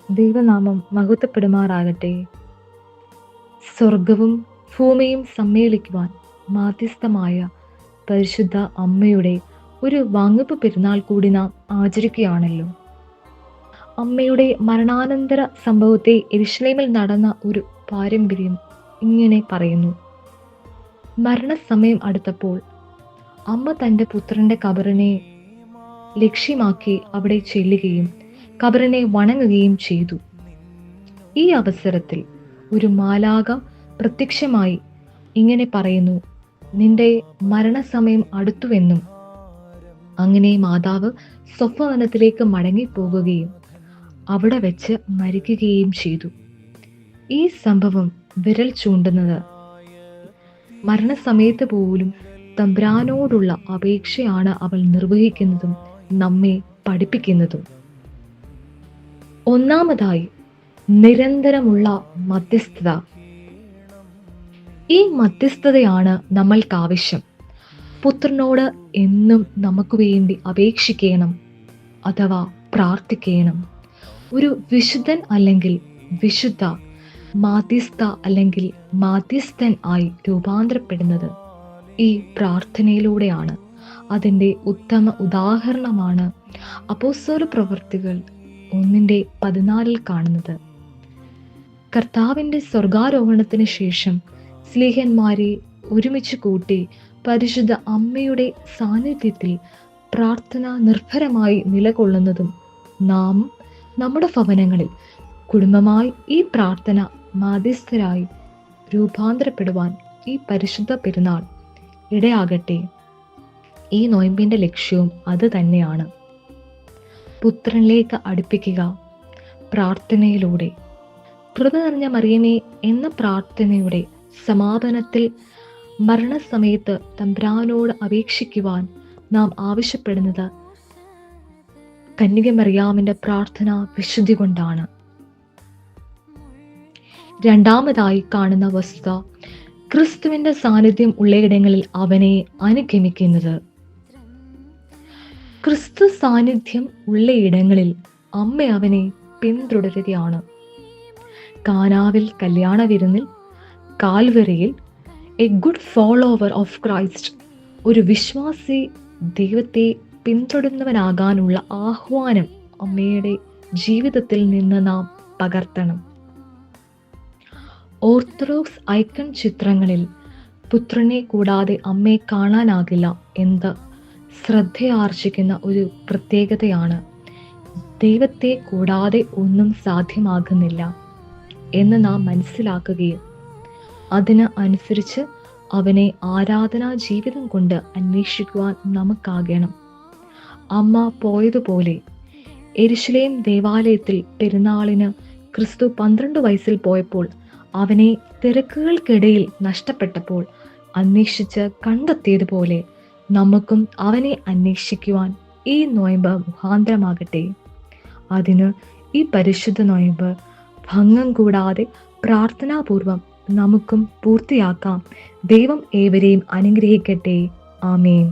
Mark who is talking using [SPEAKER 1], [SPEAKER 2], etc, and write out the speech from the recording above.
[SPEAKER 1] ദൈവനാമം മഹത്വപ്പെടുമാറാകട്ടെ. സ്വർഗവും ഭൂമിയും സമ്മേളിക്കുവാൻ മാധ്യസ്ഥമായ പരിശുദ്ധ അമ്മയുടെ ഒരു വാങ്ങുപ്പ് പെരുന്നാൾ കൂടി നാം ആചരിക്കുകയാണല്ലോ. അമ്മയുടെ മരണാനന്തര സംഭവത്തെ യെരുശലേമിൽ നടന്ന ഒരു പാരമ്പര്യം ഇങ്ങനെ പറയുന്നു. മരണസമയം അടുത്തപ്പോൾ അമ്മ തൻ്റെ പുത്രന്റെ കബറിനെ ലക്ഷ്യമാക്കി അവിടെ ചെല്ലുകയും കബറിനെ വണങ്ങുകയും ചെയ്തു. ഈ അവസരത്തിൽ ഒരു മാലാഖ പ്രത്യക്ഷമായി ഇങ്ങനെ പറയുന്നു, നിന്റെ മരണസമയം അടുത്തുവെന്നും. അങ്ങനെ മാതാവ് സ്വഭവനത്തിലേക്ക് മടങ്ങിപ്പോകുകയും അവിടെ വെച്ച് മരിക്കുകയും ചെയ്തു. ഈ സംഭവം വിരൽ ചൂണ്ടുന്നത് മരണസമയത്ത് പോലും തമ്പുരാനോടുള്ള അപേക്ഷയാണ് അവൾ നിർവഹിക്കുന്നതും നമ്മെ പഠിപ്പിക്കുന്നതും. ഒന്നാമതായി, നിരന്തരമുള്ള മധ്യസ്ഥത. ഈ മധ്യസ്ഥതയാണ് നമ്മൾക്കാവശ്യം. പുത്രനോട് എന്നും നമുക്ക് വേണ്ടി അപേക്ഷിക്കണം അഥവാ പ്രാർത്ഥിക്കണം. ഒരു വിശുദ്ധൻ അല്ലെങ്കിൽ വിശുദ്ധ മാധ്യസ്ഥ അല്ലെങ്കിൽ മാധ്യസ്ഥൻ ആയി രൂപാന്തരപ്പെടുന്നത് ഈ പ്രാർത്ഥനയിലൂടെയാണ്. അതിൻ്റെ ഉത്തമ ഉദാഹരണമാണ് അപ്പോസ്തല പ്രവൃത്തികൾ 1:14 കാണുന്നത്. കർത്താവിൻ്റെ സ്വർഗാരോഹണത്തിന് ശേഷം സ്ലീഹന്മാരെ ഒരുമിച്ച് കൂട്ടി പരിശുദ്ധ അമ്മയുടെ സാന്നിധ്യത്തിൽ പ്രാർത്ഥന നിർഭരമായി നിലകൊള്ളുന്നതും നാം നമ്മുടെ ഭവനങ്ങളിൽ കുടുംബമായി ഈ പ്രാർത്ഥന മാധ്യസ്ഥരായി രൂപാന്തരപ്പെടുവാൻ ഈ പരിശുദ്ധ പെരുന്നാൾ ഇടയാകട്ടെ. ഈ നോയമ്പിൻ്റെ ലക്ഷ്യവും അത് തന്നെയാണ്. പുത്രനിലേക്ക് അടുപ്പിക്കുക പ്രാർത്ഥനയിലൂടെ. കൃപ നിറഞ്ഞ മറിയമേ എന്ന പ്രാർത്ഥനയുടെ സമാപനത്തിൽ മരണസമയത്ത് തമ്പുരാനോട് അപേക്ഷിക്കുവാൻ നാം ആവശ്യപ്പെടുന്നത് കന്യക മറിയാമിന്റെ പ്രാർത്ഥന വിശുദ്ധി കൊണ്ടാണ്. രണ്ടാമതായി കാണുന്ന വസ്തുത, ക്രിസ്തുവിന്റെ സാന്നിധ്യം ഉള്ളയിടങ്ങളിൽ അവനെ അനുഗമിക്കുന്നത്. ക്രിസ്തു സാന്നിധ്യം ഉള്ളയിടങ്ങളിൽ അമ്മ അവനെ പിന്തുടരുകയാണ്. കാനാവിൽ കല്യാണ വിരുന്നിൽ, കാൽവരിയിൽ a good follower of Christ, ഒരു വിശ്വാസി ദൈവത്തെ പിന്തുടരുന്നവനാകാനുള്ള ആഹ്വാനം അമ്മയുടെ ജീവിതത്തിൽ നിന്ന് നാം പകർത്തണം. ഓർത്തഡോക്സ് ഐക്കൺ ചിത്രങ്ങളിൽ പുത്രനെ കൂടാതെ അമ്മയെ കാണാനാകില്ല എന്ന് ശ്രദ്ധയാർജിക്കുന്ന ഒരു പ്രത്യേകതയാണ്. ദൈവത്തെ കൂടാതെ ഒന്നും സാധ്യമാകുന്നില്ല എന്ന് നാം മനസ്സിലാക്കുകയും അതിന് അനുസരിച്ച് അവനെ ആരാധനാ ജീവിതം കൊണ്ട് അന്വേഷിക്കുവാൻ നമുക്കാകണം. അമ്മ പോയതുപോലെ യെരുശലേം ദേവാലയത്തിൽ പെരുന്നാളിന് ക്രിസ്തു 12 വയസ്സിൽ പോയപ്പോൾ അവനെ തിരക്കുകൾക്കിടയിൽ നഷ്ടപ്പെട്ടപ്പോൾ അന്വേഷിച്ച് കണ്ടെത്തിയതുപോലെ നമുക്കും അവനെ അന്വേഷിക്കുവാൻ ഈ നോയമ്പ് മുഖാന്തരമാകട്ടെ. അതിന് ഈ പരിശുദ്ധ നോയമ്പ് ഭംഗം കൂടാതെ പ്രാർത്ഥനാപൂർവം നമുക്കും പൂർത്തിയാക്കാം. ദൈവം ഏവരെയും അനുഗ്രഹിക്കട്ടെ. ആമേൻ.